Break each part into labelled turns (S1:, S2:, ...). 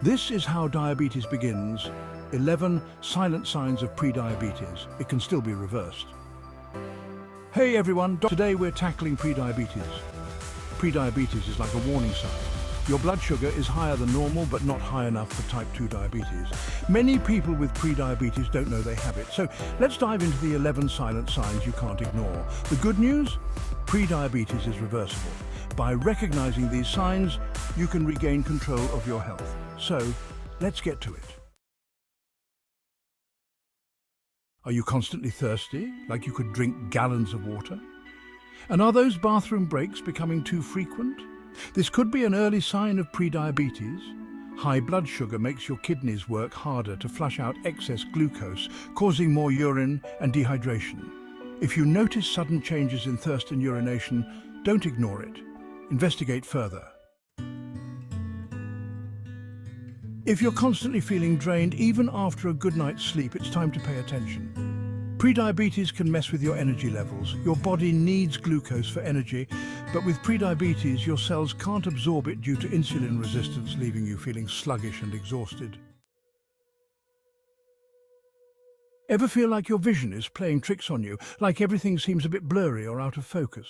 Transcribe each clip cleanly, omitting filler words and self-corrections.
S1: This is how diabetes begins. 11 silent signs of prediabetes. It can still be reversed. Hey everyone, today we're tackling prediabetes. Prediabetes is like a warning sign. Your blood sugar is higher than normal, but not high enough for type 2 diabetes. Many people with prediabetes don't know they have it. So let's dive into the 11 silent signs you can't ignore. The good news? Prediabetes is reversible. By recognizing these signs, you can regain control of your health. So let's get to it. Are you constantly thirsty, like you could drink gallons of water? And are those bathroom breaks becoming too frequent? This could be an early sign of prediabetes. High blood sugar makes your kidneys work harder to flush out excess glucose, causing more urine and dehydration. If you notice sudden changes in thirst and urination, don't ignore it. Investigate further. If you're constantly feeling drained, even after a good night's sleep, it's time to pay attention. Prediabetes can mess with your energy levels. Your body needs glucose for energy, but with prediabetes, your cells can't absorb it due to insulin resistance, leaving you feeling sluggish and exhausted. Ever feel like your vision is playing tricks on you, like everything seems a bit blurry or out of focus?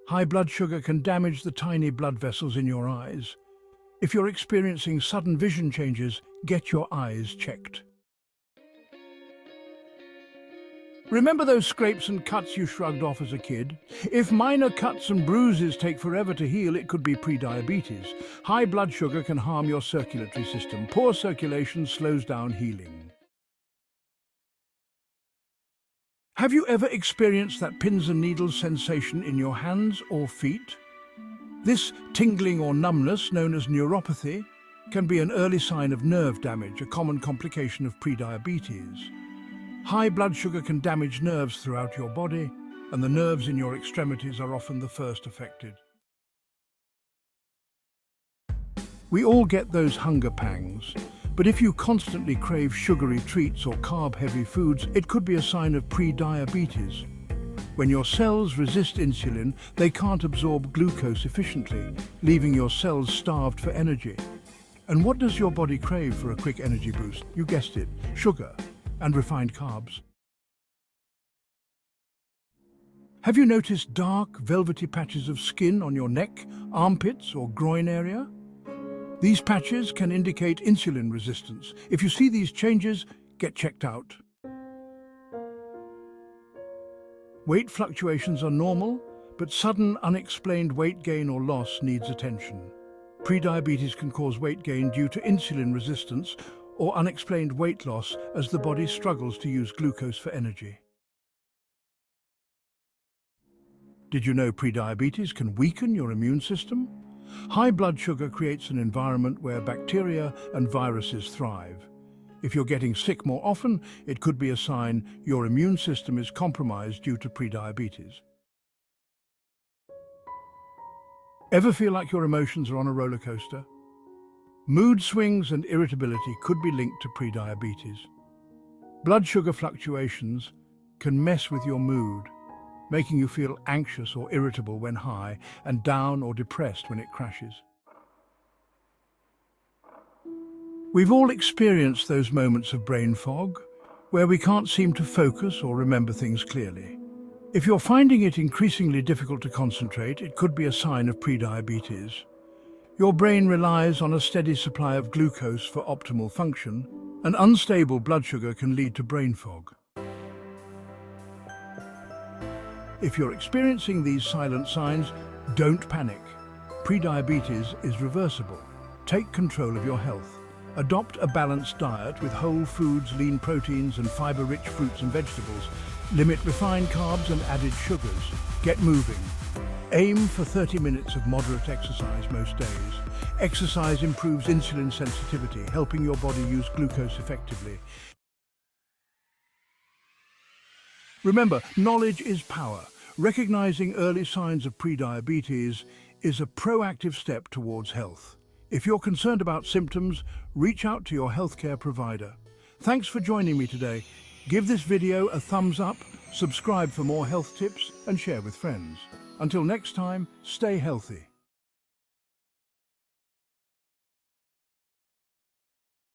S1: High blood sugar can damage the tiny blood vessels in your eyes. If you're experiencing sudden vision changes, get your eyes checked. Remember those scrapes and cuts you shrugged off as a kid? If minor cuts and bruises take forever to heal, it could be prediabetes. High blood sugar can harm your circulatory system. Poor circulation slows down healing. Have you ever experienced that pins and needles sensation in your hands or feet? This tingling or numbness, known as neuropathy, can be an early sign of nerve damage, a common complication of prediabetes. High blood sugar can damage nerves throughout your body, and the nerves in your extremities are often the first affected. We all get those hunger pangs, but if you constantly crave sugary treats or carb-heavy foods, it could be a sign of prediabetes. When your cells resist insulin, they can't absorb glucose efficiently, leaving your cells starved for energy. And what does your body crave for a quick energy boost? You guessed it, sugar and refined carbs. Have you noticed dark, velvety patches of skin on your neck, armpits, or groin area? These patches can indicate insulin resistance. If you see these changes, get checked out. Weight fluctuations are normal, but sudden unexplained weight gain or loss needs attention. Prediabetes can cause weight gain due to insulin resistance or unexplained weight loss as the body struggles to use glucose for energy. Did you know prediabetes can weaken your immune system? High blood sugar creates an environment where bacteria and viruses thrive. If you're getting sick more often, it could be a sign your immune system is compromised due to prediabetes. Ever feel like your emotions are on a roller coaster? Mood swings and irritability could be linked to prediabetes. Blood sugar fluctuations can mess with your mood, making you feel anxious or irritable when high and down or depressed when it crashes. We've all experienced those moments of brain fog, where we can't seem to focus or remember things clearly. If you're finding it increasingly difficult to concentrate, it could be a sign of prediabetes. Your brain relies on a steady supply of glucose for optimal function, and unstable blood sugar can lead to brain fog. If you're experiencing these silent signs, don't panic. Prediabetes is reversible. Take control of your health. Adopt a balanced diet with whole foods, lean proteins, and fiber-rich fruits and vegetables. Limit refined carbs and added sugars. Get moving. Aim for 30 minutes of moderate exercise most days. Exercise improves insulin sensitivity, helping your body use glucose effectively. Remember, knowledge is power. Recognizing early signs of prediabetes is a proactive step towards health. If you're concerned about symptoms, reach out to your healthcare provider. Thanks for joining me today. Give this video a thumbs up, subscribe for more health tips, and share with friends. Until next time, stay healthy.